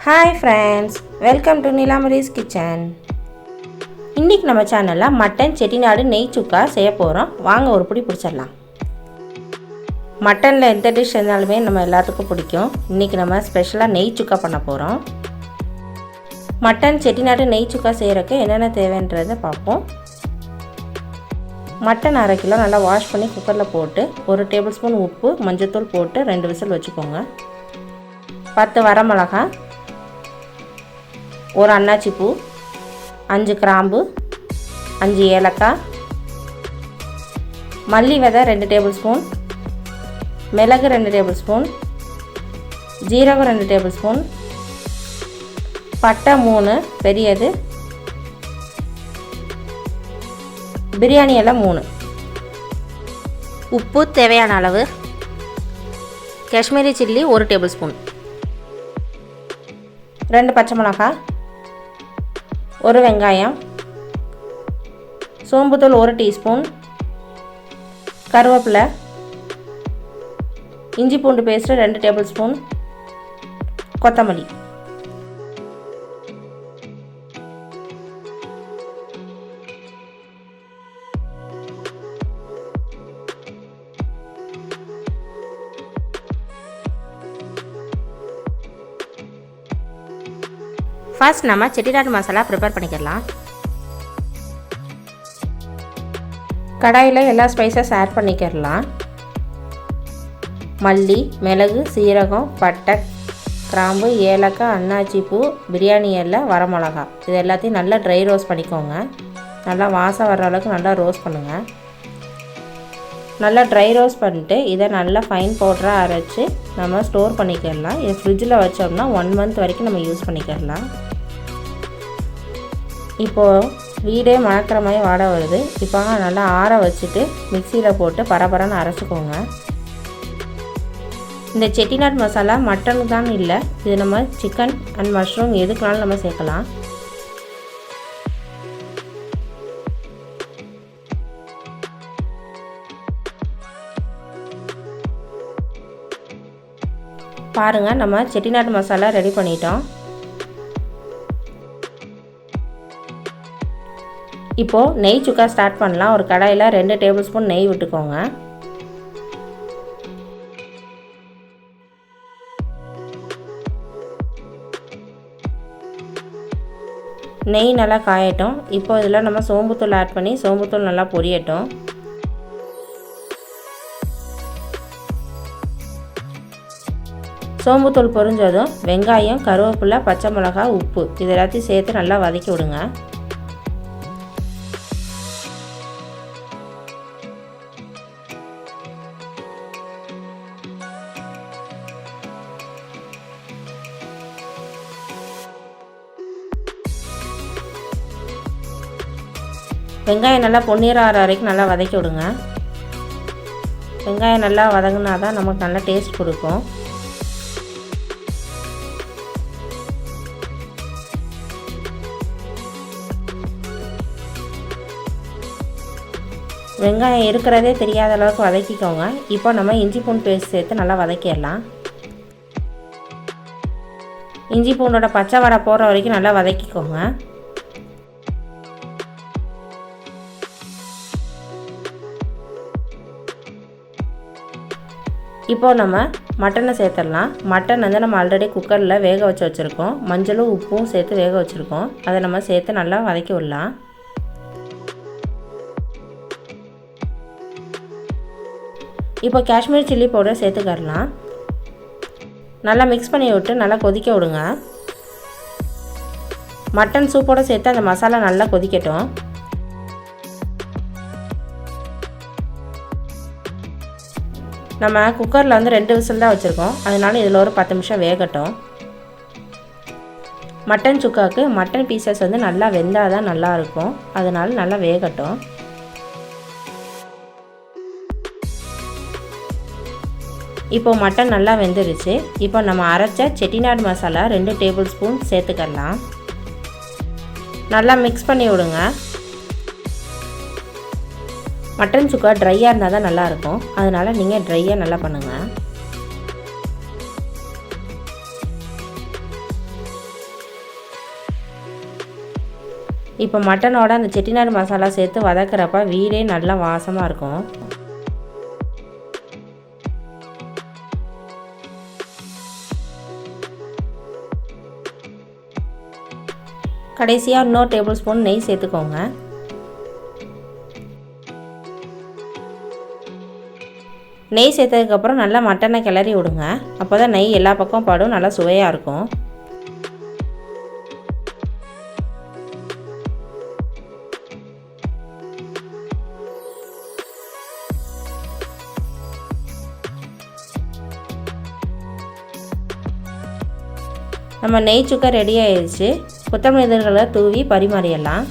Hi friends, welcome to Nilamari's Kitchen. இன்னைக்கு நம்ம சேனல்ல மட்டன் செட்டிநாடு நெய் சுக்கா செய்ய போறோம். வாங்க ஒரு புடி பிடிச்சிடலாம். மட்டன்ல எந்த டிஷ் செஞ்சாலுமே நம்ம எல்லாத்துக்கும் பிடிக்கும். இன்னைக்கு நம்ம ஸ்பெஷலா நெய் சுக்கா பண்ண போறோம். மட்டன் செட்டிநாடு நெய் சுக்கா செய்யறதுக்கு என்னென்ன தேவைன்றதை பார்ப்போம். மட்டன் 1/2 கிலோ நல்லா வாஷ் பண்ணி குக்கர்ல போட்டு 1 டேபிள்ஸ்பூன் உப்பு, மஞ்சள் போட்டு 2 விசில் வச்சுக்கோங்க. 10 வரமிளகாய், ஒரு அன்னாச்சி பூ, 5 கிராம்பு, 5 ஏலக்காய், மல்லி விதை 2 டேபிள் ஸ்பூன், மிளகு 2 டேபிள் ஸ்பூன், ஜீரகம் 2 டேபிள் ஸ்பூன், பட்டை 3 பெரியது, பிரியாணி இலை 3, உப்பு தேவையான அளவு, காஷ்மீரி சில்லி 1 டேபிள் ஸ்பூன், 2 பச்சை மிளகாய், 1 வெங்காயம், சோம்புத்தூள் 1 டீஸ்பூன், கருவேப்பிலை, இஞ்சி பூண்டு பேஸ்ட்டு 2 டேபிள் ஸ்பூன், கொத்தமல்லி. ஃபர்ஸ்ட் நம்ம செட்டிநாடு மசாலா ப்ரிப்பேர் பண்ணிக்கலாம். கடாயில் எல்லா ஸ்பைசஸ் ஆட் பண்ணிக்கிறலாம். மல்லி, மிளகு, சீரகம், பட்டை, கிராம்பு, ஏலக்காய், அன்னாச்சி பூ, பிரியாணி இலை, வரமிளகாய் இது எல்லாத்தையும் நல்லா ட்ரை ரோஸ்ட் பண்ணிக்கோங்க. நல்லா வாசம் வர்ற அளவுக்கு நல்லா ரோஸ்ட் பண்ணுங்கள். நல்லா ட்ரை ரோஸ்ட் பண்ணிட்டு இதை நல்லா ஃபைன் பவுடராக அரைச்சி நம்ம ஸ்டோர் பண்ணிக்கிறலாம். இது ஃப்ரிட்ஜில் வச்சோம்னா 1 மந்த் வரைக்கும் நம்ம யூஸ் பண்ணிக்கிறலாம். இப்போது வீடே மணக்கிற மாதிரி வாடை வருது. இப்போ நல்லா ஆற வச்சுட்டு மிக்சியில் போட்டு பரபரன்னு அரைச்சிக்கோங்க. இந்த செட்டிநாடு மசாலா மட்டனுக்கு தான் இல்லை, இது நம்ம சிக்கன் அண்ட் மஷ்ரூம் எதுக்குனாலும் நம்ம சேர்க்கலாம். பாருங்கள், நம்ம செட்டிநாடு மசாலா ரெடி பண்ணிட்டோம். இப்போது நெய் சுக்கா ஸ்டார்ட் பண்ணலாம். ஒரு கடாயில் 2 டேபிள் ஸ்பூன் நெய் விட்டுக்கோங்க. நெய் நல்லா காயட்டும். இப்போ இதில் நம்ம சோம்புத்தூள் ஆட் பண்ணி சோம்புத்தூள் நல்லா பொரியட்டும். சோம்புத்தூள் பொரிஞ்சதும் வெங்காயம், கருவேப்பிலை, பச்சை மிளகாய், உப்பு இது எல்லாத்தையும் சேர்த்து நல்லா வதக்கி விடுங்க. வெங்காயம் நல்லா பொன்னிறம் ஆகிற வரைக்கும் நல்லா வதக்கி விடுங்க. வெங்காயம் நல்லா வதங்கினா தான் நமக்கு நல்லா டேஸ்ட் கொடுக்கும். வெங்காயம் இருக்கிறதே தெரியாத அளவுக்கு வதக்கிக்கோங்க. இப்போ நம்ம இஞ்சி பூண்டு பேஸ்ட் சேர்த்து நல்லா வதக்கிடலாம். இஞ்சி பூண்டோட பச்சை வடை போகிற வரைக்கும் நல்லா வதக்கிக்கோங்க. இப்போது நம்ம மட்டனை சேர்த்துடலாம். மட்டன் வந்து நம்ம ஆல்ரெடி குக்கரில் வேக வச்சுருக்கோம். மஞ்சளும் உப்பும் சேர்த்து வேக வச்சுருக்கோம். அதை நம்ம சேர்த்து நல்லா வதக்கி விடலாம். இப்போ காஷ்மீர் சில்லி பவுடர் சேர்த்துக்கரலாம். நல்லா மிக்ஸ் பண்ணி விட்டு நல்லா கொதிக்க விடுங்க. மட்டன் சூப்போடு சேர்த்து அந்த மசாலா நல்லா கொதிக்கட்டும். நம்ம குக்கரில் வந்து 2 விசில் தான் வச்சுருக்கோம். அதனால இதில் ஒரு 10 நிமிஷம் வேகட்டும். மட்டன் சுக்காவுக்கு மட்டன் பீசஸ் வந்து நல்லா வெந்தால் தான் நல்லாயிருக்கும். அதனால நல்லா வேகட்டும். இப்போது மட்டன் நல்லா வெந்துருச்சு. இப்போ நம்ம அரைச்ச செட்டிநாடு மசாலா 2 டேபிள் ஸ்பூன் சேர்த்துக்கலாம். நல்லா மிக்ஸ் பண்ணி விடுங்க. மட்டன் சுக்கா ட்ரையாக இருந்தால் தான் நல்லாயிருக்கும். அதனால் நீங்கள் ட்ரையாக நல்லா பண்ணுங்கள். இப்போ மட்டனோட அந்த செட்டிநாடு மசாலா சேர்த்து வதக்கிறப்ப வீடே நல்லா வாசமாக இருக்கும். கடைசியாக இன்னொரு டேபிள் ஸ்பூன் நெய் சேர்த்துக்கோங்க. நெய் சேர்த்ததுக்கப்புறம் நல்லா மட்டனை கிளறி விடுங்க. அப்போ தான் நெய் எல்லா பக்கம் படும், நல்லா சுவையாக இருக்கும். நம்ம நெய் சுக்கா ரெடி ஆயிடுச்சு. கொத்தமல்லி தழைகளை தூவி பரிமாறிடலாம்.